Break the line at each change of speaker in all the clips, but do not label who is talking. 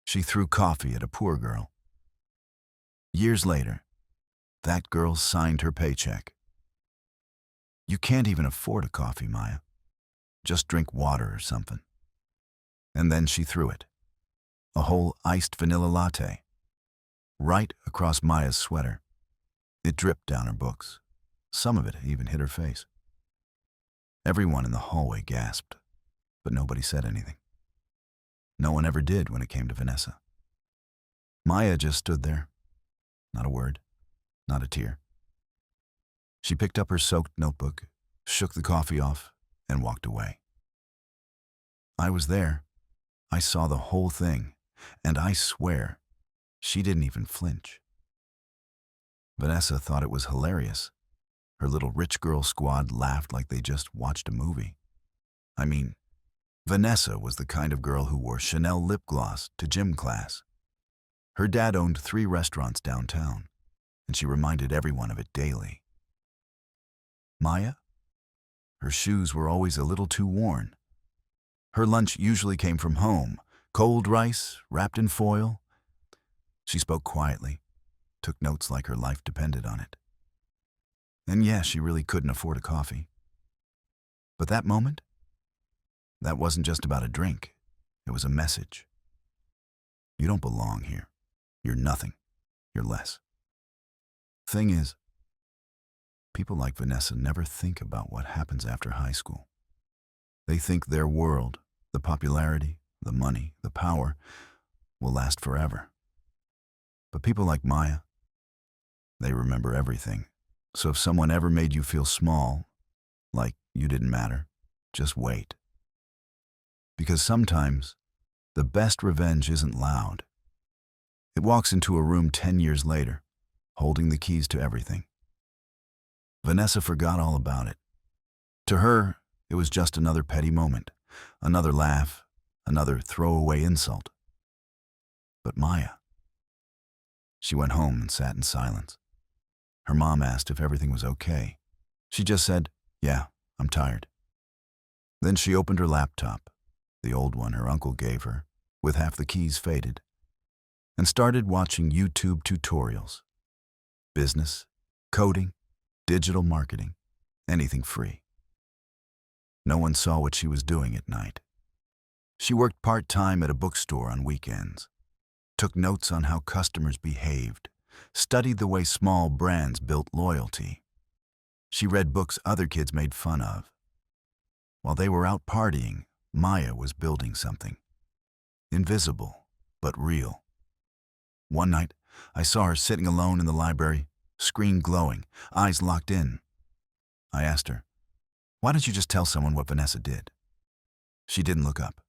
She threw coffee at a poor girl. Years later, that girl signed her paycheck. You can't even afford a coffee, Maya. Just drink water or something. And then she threw it. A whole iced vanilla latte. Right across Maya's sweater. It dripped down her books. Some of it even hit her face. Everyone in the hallway gasped, but nobody said anything. No one ever did when it came to Vanessa. Maya just stood there. Not a word, not a tear. She picked up her soaked notebook, shook the coffee off, and walked away. I was there. I saw the whole thing, and I swear, she didn't even flinch. Vanessa thought it was hilarious. Her little rich girl squad laughed like they just watched a movie. I mean, Vanessa was the kind of girl who wore Chanel lip gloss to gym class. Her dad owned 3 restaurants downtown, and she reminded everyone of it daily. Maya? Her shoes were always a little too worn. Her lunch usually came from home, cold rice wrapped in foil. She spoke quietly, took notes like her life depended on it. And yeah, she really couldn't afford a coffee. But that moment, that wasn't just about a drink. It was a message. You don't belong here. You're nothing. You're less. Thing is, people like Vanessa never think about what happens after high school. They think their world, the popularity, the money, the power, will last forever. But people like Maya, they remember everything. So if someone ever made you feel small, like you didn't matter, just wait. Because sometimes, the best revenge isn't loud. It walks into a room 10 years later, holding the keys to everything. Vanessa forgot all about it. To her, it was just another petty moment, another laugh, another throwaway insult. But Maya, she went home and sat in silence. Her mom asked if everything was okay. She just said, "Yeah, I'm tired." Then she opened her laptop, the old one her uncle gave her, with half the keys faded, and started watching YouTube tutorials. Business, coding, digital marketing, anything free. No one saw what she was doing at night. She worked part-time at a bookstore on weekends, took notes on how customers behaved, studied the way small brands built loyalty. She read books other kids made fun of. While they were out partying, Maya was building something. Invisible, but real. One night, I saw her sitting alone in the library, screen glowing, eyes locked in. I asked her, "Why don't you just tell someone what Vanessa did?" She didn't look up.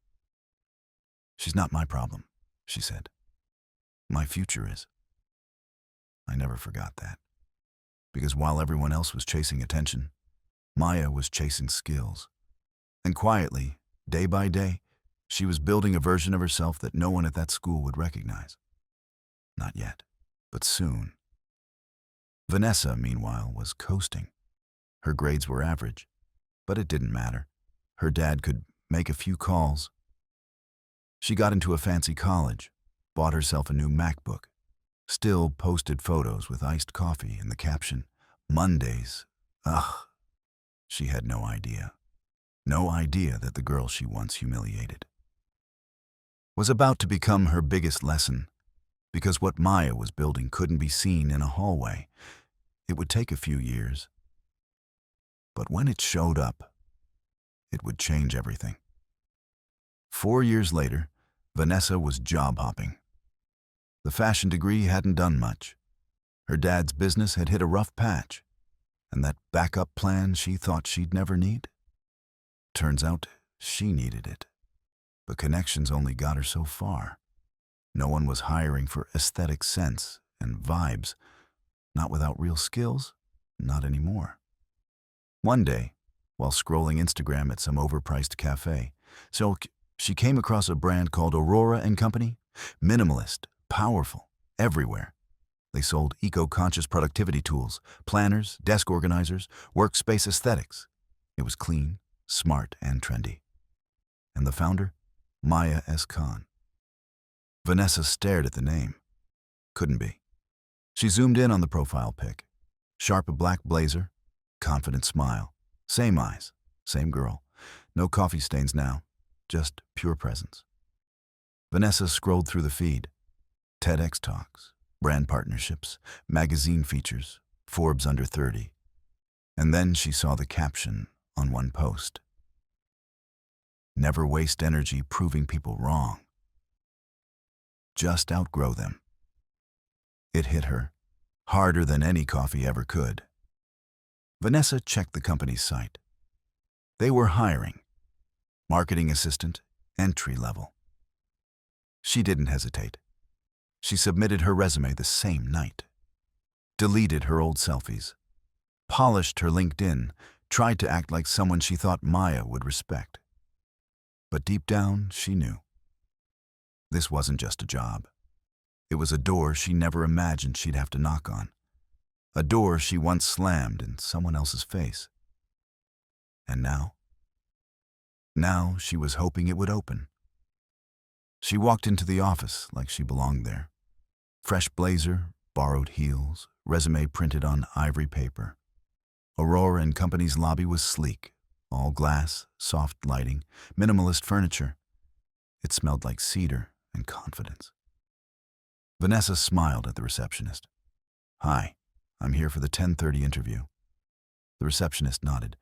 "She's not my problem," she said. "My future is." I never forgot that. Because while everyone else was chasing attention, Maya was chasing skills. And quietly, day by day, she was building a version of herself that no one at that school would recognize. Not yet, but soon. Vanessa, meanwhile, was coasting. Her grades were average, but it didn't matter. Her dad could make a few calls. She got into a fancy college, bought herself a new MacBook, still posted photos with iced coffee and the caption, "Mondays." Ugh. She had no idea. No idea that the girl she once humiliated was about to become her biggest lesson, because what Maya was building couldn't be seen in a hallway. It would take a few years. But when it showed up, it would change everything. 4 years later, Vanessa was job hopping. The fashion degree hadn't done much. Her dad's business had hit a rough patch, and that backup plan she thought she'd never need? Turns out she needed it. But connections only got her so far. No one was hiring for aesthetic sense and vibes. Not without real skills, not anymore. One day, while scrolling Instagram at some overpriced cafe, she came across a brand called Aurora & Company. Minimalist, powerful, everywhere. They sold eco-conscious productivity tools, planners, desk organizers, workspace aesthetics. It was clean, smart, and trendy. And the founder? Maya S. Khan. Vanessa stared at the name. Couldn't be. She zoomed in on the profile pic. Sharp black blazer, confident smile. Same eyes, same girl. No coffee stains now, just pure presence. Vanessa scrolled through the feed. TEDx talks, brand partnerships, magazine features, Forbes under 30. And then she saw the caption on one post. Never waste energy proving people wrong. Just outgrow them. It hit her, harder than any coffee ever could. Vanessa checked the company's site. They were hiring. Marketing assistant, entry level. She didn't hesitate. She submitted her resume the same night. Deleted her old selfies. Polished her LinkedIn, tried to act like someone she thought Maya would respect. But deep down, she knew. This wasn't just a job. It was a door she never imagined she'd have to knock on. A door she once slammed in someone else's face. And now? Now she was hoping it would open. She walked into the office like she belonged there. Fresh blazer, borrowed heels, resume printed on ivory paper. Aurora and Company's lobby was sleek, all glass, soft lighting, minimalist furniture. It smelled like cedar and confidence. Vanessa smiled at the receptionist. "Hi, I'm here for the 10:30 interview." The receptionist nodded.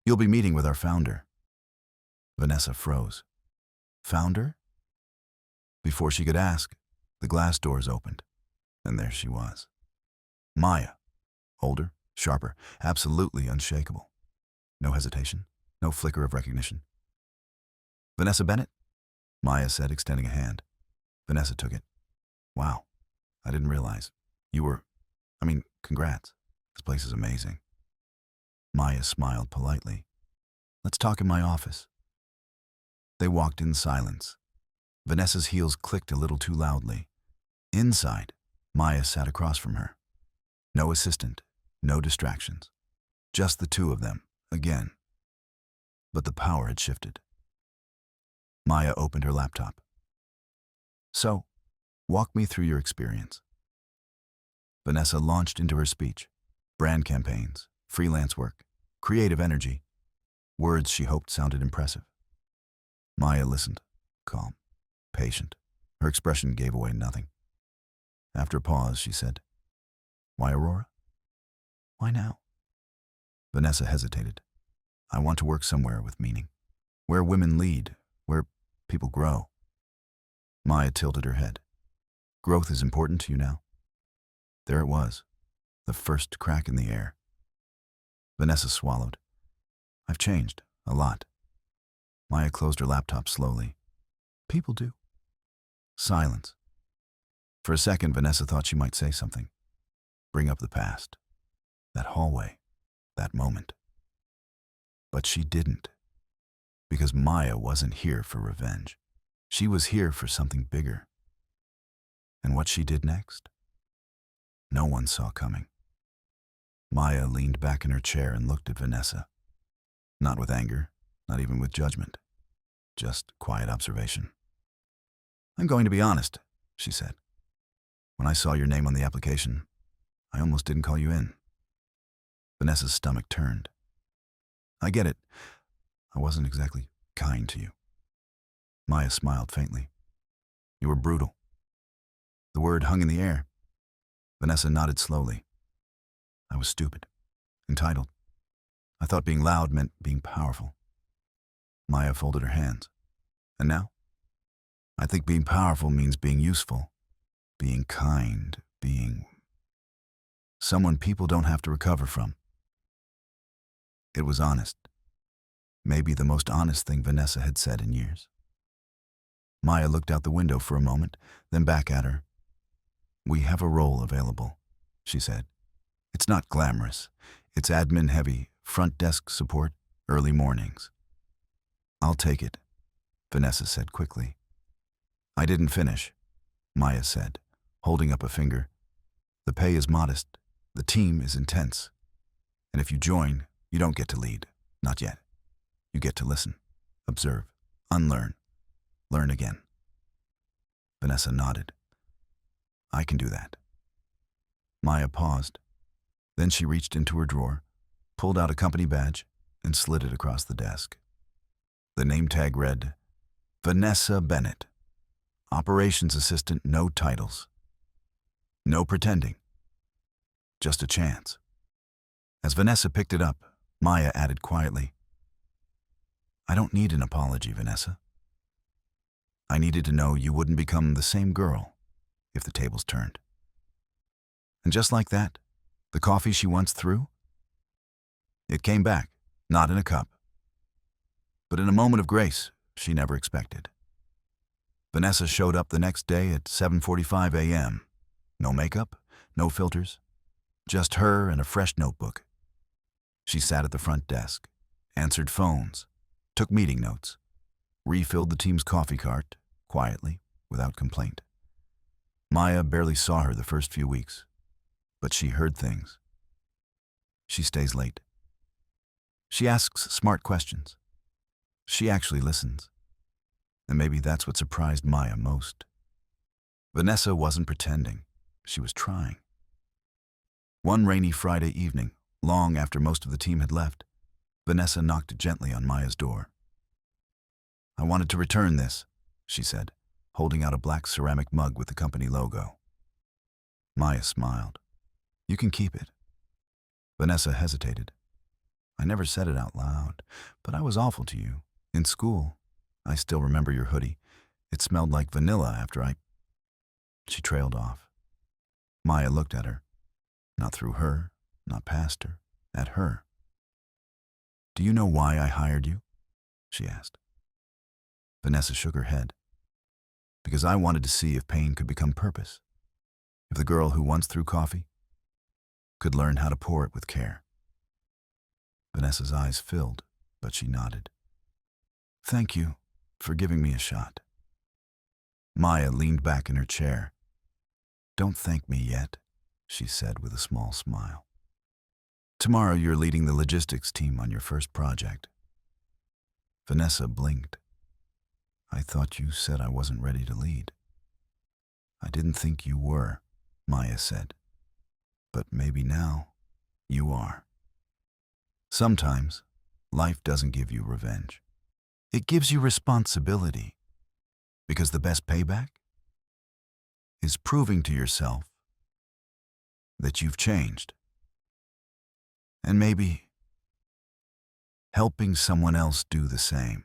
"You'll be meeting with our founder." Vanessa froze. Founder? Before she could ask, the glass doors opened, and there she was. Maya. Older, sharper, absolutely unshakable. No hesitation, no flicker of recognition. "Vanessa Bennett?" Maya said, extending a hand. Vanessa took it. "Wow, I didn't realize. Congrats. This place is amazing." Maya smiled politely. "Let's talk in my office." They walked in silence. Vanessa's heels clicked a little too loudly. Inside, Maya sat across from her. No assistant, no distractions. Just the two of them, again. But the power had shifted. Maya opened her laptop. "So, walk me through your experience." Vanessa launched into her speech. Brand campaigns, freelance work, creative energy. Words she hoped sounded impressive. Maya listened, calm, patient. Her expression gave away nothing. After a pause, she said, "Why Aurora? Why now?" Vanessa hesitated. "I want to work somewhere with meaning. Where women lead, where people grow." Maya tilted her head. "Growth is important to you now?" There it was, the first crack in the air. Vanessa swallowed. "I've changed, a lot." Maya closed her laptop slowly. "People do." Silence. For a second, Vanessa thought she might say something. Bring up the past. That hallway. That moment. But she didn't. Because Maya wasn't here for revenge. She was here for something bigger. And what she did next? No one saw coming. Maya leaned back in her chair and looked at Vanessa. Not with anger, not even with judgment. Just quiet observation. "I'm going to be honest," she said. "When I saw your name on the application, I almost didn't call you in." Vanessa's stomach turned. "I get it. I wasn't exactly kind to you." Maya smiled faintly. "You were brutal." The word hung in the air. Vanessa nodded slowly. "I was stupid. Entitled. I thought being loud meant being powerful." Maya folded her hands. "And now? I think being powerful means being useful, being kind, being someone people don't have to recover from." It was honest. Maybe the most honest thing Vanessa had said in years. Maya looked out the window for a moment, then back at her. "We have a role available," she said. "It's not glamorous. It's admin-heavy, front desk support, early mornings." "I'll take it," Vanessa said quickly. "I didn't finish," Maya said, holding up a finger. "The pay is modest. The team is intense. And if you join, you don't get to lead. Not yet. You get to listen, observe, unlearn, learn again." Vanessa nodded. I can do that. Maya paused. Then she reached into her drawer, pulled out a company badge, and slid it across the desk. The name tag read, Vanessa Bennett, Operations Assistant, no titles. No pretending. Just a chance. As Vanessa picked it up, Maya added quietly, I don't need an apology, Vanessa. I needed to know you wouldn't become the same girl if the tables turned. And just like that, the coffee she once threw, it came back, not in a cup, but in a moment of grace she never expected. Vanessa showed up the next day at 7:45 a.m. No makeup, no filters, just her and a fresh notebook. She sat at the front desk, answered phones, took meeting notes, refilled the team's coffee cart, quietly, without complaint. Maya barely saw her the first few weeks, but she heard things. She stays late. She asks smart questions. She actually listens. And maybe that's what surprised Maya most. Vanessa wasn't pretending. She was trying. One rainy Friday evening, long after most of the team had left, Vanessa knocked gently on Maya's door. I wanted to return this, she said, holding out a black ceramic mug with the company logo. Maya smiled. You can keep it. Vanessa hesitated. I never said it out loud, but I was awful to you. In school, I still remember your hoodie. It smelled like vanilla after I... She trailed off. Maya looked at her. Not through her, not past her, at her. Do you know why I hired you? She asked. Vanessa shook her head. Because I wanted to see if pain could become purpose. If the girl who once threw coffee could learn how to pour it with care. Vanessa's eyes filled, but she nodded. Thank you for giving me a shot. Maya leaned back in her chair. Don't thank me yet, she said with a small smile. Tomorrow you're leading the logistics team on your first project. Vanessa blinked. I thought you said I wasn't ready to lead. I didn't think you were, Maya said. But maybe now you are. Sometimes life doesn't give you revenge. It gives you responsibility. Because the best payback is proving to yourself that you've changed. And maybe helping someone else do the same.